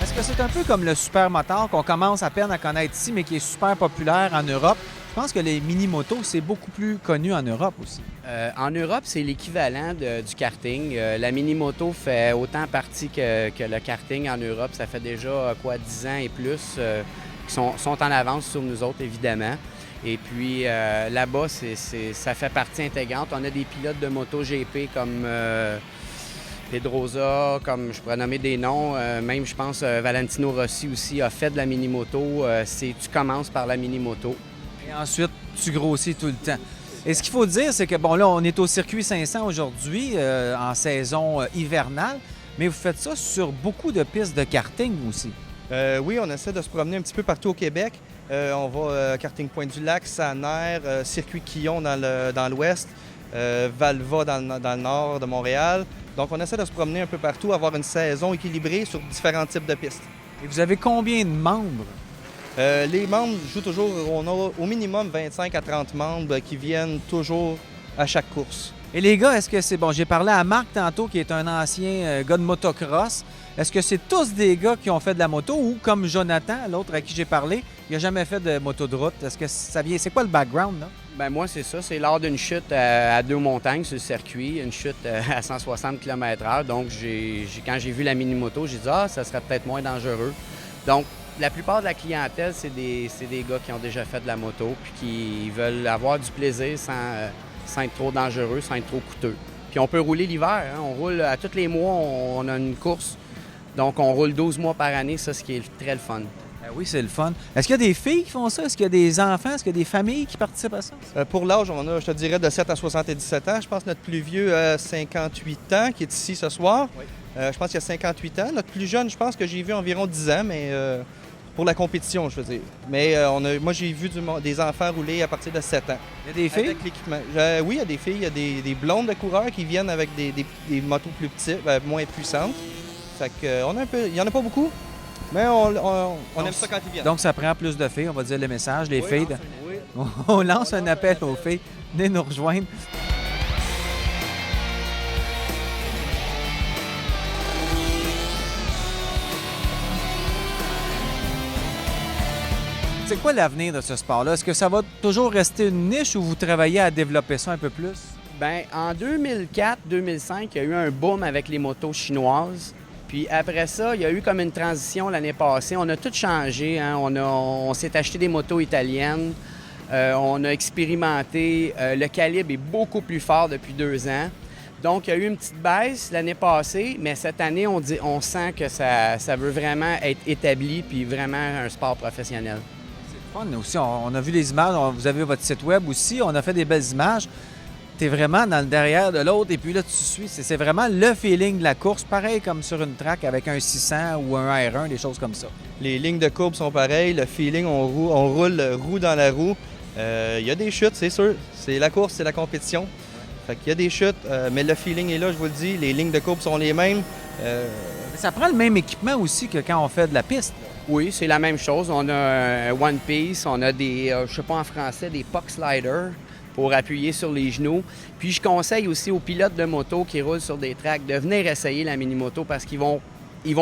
Est-ce que c'est un peu comme le supermotard qu'on commence à peine à connaître ici, mais qui est super populaire en Europe? Je pense que les mini-motos, c'est beaucoup plus connu en Europe aussi. En Europe, c'est l'équivalent du karting. La mini-moto fait autant partie que le karting en Europe. Ça fait déjà, 10 ans et plus qui sont en avance sur nous autres, évidemment. Et puis, là-bas, ça fait partie intégrante. On a des pilotes de MotoGP comme Pedrosa, comme je pourrais nommer des noms. Même, je pense, Valentino Rossi aussi a fait de la mini-moto. Tu commences par la mini-moto. Et ensuite, tu grossis tout le temps. Et ce qu'il faut dire, c'est que, bon, là, on est au circuit 500 aujourd'hui, en saison hivernale, mais vous faites ça sur beaucoup de pistes de karting aussi. Oui, on essaie de se promener un petit peu partout au Québec. On va karting Pointe-du-Lac, Saner, circuit Quillon dans l'ouest, Valva dans le nord de Montréal. Donc, on essaie de se promener un peu partout, avoir une saison équilibrée sur différents types de pistes. Et vous avez combien de membres? Les membres jouent toujours, on a au minimum 25 à 30 membres qui viennent toujours à chaque course. Et les gars, est-ce que c'est bon? J'ai parlé à Marc tantôt, qui est un ancien gars de motocross. Est-ce que c'est tous des gars qui ont fait de la moto ou comme Jonathan, l'autre à qui j'ai parlé, il n'a jamais fait de moto de route? Est-ce que ça vient? C'est quoi le background, là? Ben moi, c'est ça. C'est lors d'une chute à deux montagnes sur le circuit, une chute à 160 km/h. Donc, quand j'ai vu la mini-moto, j'ai dit « Ah, ça serait peut-être moins dangereux. » Donc, la plupart de la clientèle, c'est des gars qui ont déjà fait de la moto puis qui veulent avoir du plaisir sans être trop dangereux, sans être trop coûteux. Puis on peut rouler l'hiver. Hein? On roule à tous les mois, on a une course. Donc, on roule 12 mois par année, ça, ce qui est très le fun. Ben oui, c'est le fun. Est-ce qu'il y a des filles qui font ça? Est-ce qu'il y a des enfants? Est-ce qu'il y a des familles qui participent à ça? Pour l'âge, on a, je te dirais, de 7 à 77 ans. Je pense que notre plus vieux a 58 ans, qui est ici ce soir. Oui. Je pense qu'il a 58 ans. Notre plus jeune, je pense que j'ai vu environ 10 ans, mais pour la compétition, je veux dire. Mais moi, j'ai vu des enfants rouler à partir de 7 ans. Il y a des filles? Avec l'équipement. Oui, il y a des filles. Il y a des blondes de coureurs qui viennent avec des motos plus petites, moins puissantes. Fait que, il n'y en a pas beaucoup, mais on aime ça quand ils viennent. Donc, ça prend plus de filles, on va dire le message, les filles. Oui. On lance un appel aux filles. Venez nous rejoindre. C'est quoi l'avenir de ce sport-là? Est-ce que ça va toujours rester une niche ou vous travaillez à développer ça un peu plus? Bien, en 2004-2005, il y a eu un boom avec les motos chinoises. Puis après ça, il y a eu comme une transition l'année passée. On a tout changé. Hein? On s'est acheté des motos italiennes. On a expérimenté. Le calibre est beaucoup plus fort depuis 2 ans. Donc, il y a eu une petite baisse l'année passée, mais cette année, on sent que ça veut vraiment être établi puis vraiment un sport professionnel. C'est fun aussi. On a vu les images. Vous avez votre site web aussi. On a fait des belles images. Tu es vraiment dans le derrière de l'autre et puis là, tu suis. C'est vraiment le feeling de la course, pareil comme sur une track avec un 600 ou un R1, des choses comme ça. Les lignes de courbe sont pareilles. Le feeling, on roule roue dans la roue. Il y a des chutes, c'est sûr. C'est la course, c'est la compétition. Fait qu'il y a des chutes, mais le feeling est là, je vous le dis. Les lignes de courbe sont les mêmes. Ça prend le même équipement aussi que quand on fait de la piste. Oui, c'est la même chose. On a un One Piece, on a des, je sais pas en français, des puck sliders pour appuyer sur les genoux. Puis je conseille aussi aux pilotes de moto qui roulent sur des tracks de venir essayer la mini-moto parce qu'ils vont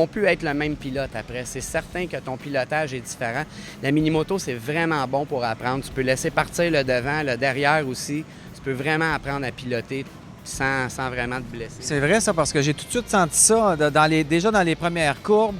plus être le même pilote après. C'est certain que ton pilotage est différent. La mini-moto, c'est vraiment bon pour apprendre. Tu peux laisser partir le devant, le derrière aussi. Tu peux vraiment apprendre à piloter sans vraiment te blesser. C'est vrai ça, parce que j'ai tout de suite senti ça déjà dans les premières courbes.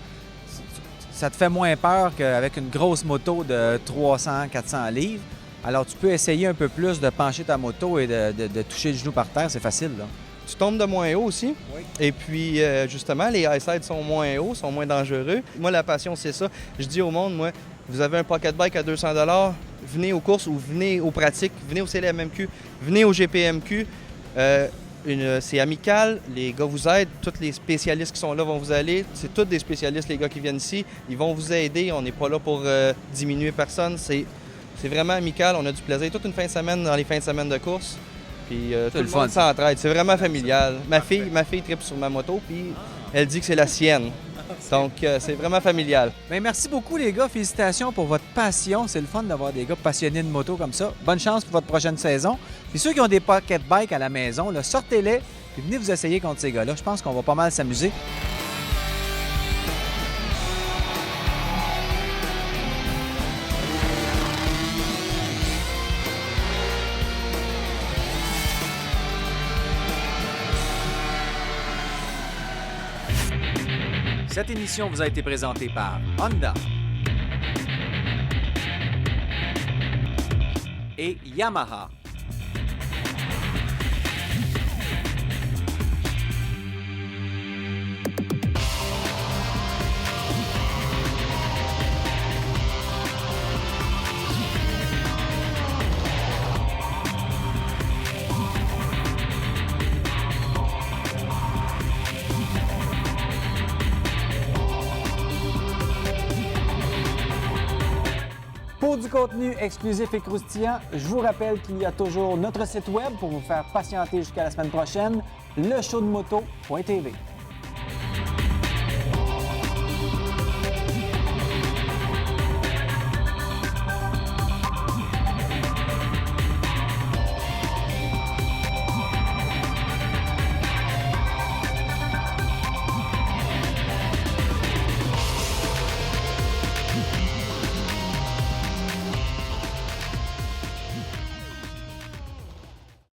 Ça te fait moins peur qu'avec une grosse moto de 300-400 livres. Alors, tu peux essayer un peu plus de pencher ta moto et de toucher le genou par terre. C'est facile, là. Tu tombes de moins haut aussi. Oui. Et puis, justement, les high-sides sont moins hauts, sont moins dangereux. Moi, la passion, c'est ça. Je dis au monde, moi, vous avez un pocket bike à 200 $, venez aux courses ou venez aux pratiques, venez au CLMMQ, venez au GPMQ. C'est amical, les gars vous aident, tous les spécialistes qui sont là vont vous aller. C'est tous des spécialistes, les gars qui viennent ici. Ils vont vous aider. On n'est pas là pour diminuer personne. C'est vraiment amical, on a du plaisir. Toute une fin de semaine dans les fins de semaine de course. Puis tout le monde s'entraide. C'est vraiment familial. Ma fille tripe sur ma moto, puis elle dit que c'est la sienne. Donc, c'est vraiment familial. Bien, merci beaucoup, les gars. Félicitations pour votre passion. C'est le fun d'avoir des gars passionnés de moto comme ça. Bonne chance pour votre prochaine saison. Puis ceux qui ont des pocket bikes à la maison, là, sortez-les puis venez vous essayer contre ces gars-là. Je pense qu'on va pas mal s'amuser. Cette émission vous a été présentée par Honda et Yamaha. Pour du contenu exclusif et croustillant, je vous rappelle qu'il y a toujours notre site web pour vous faire patienter jusqu'à la semaine prochaine, leshowdemoto.tv.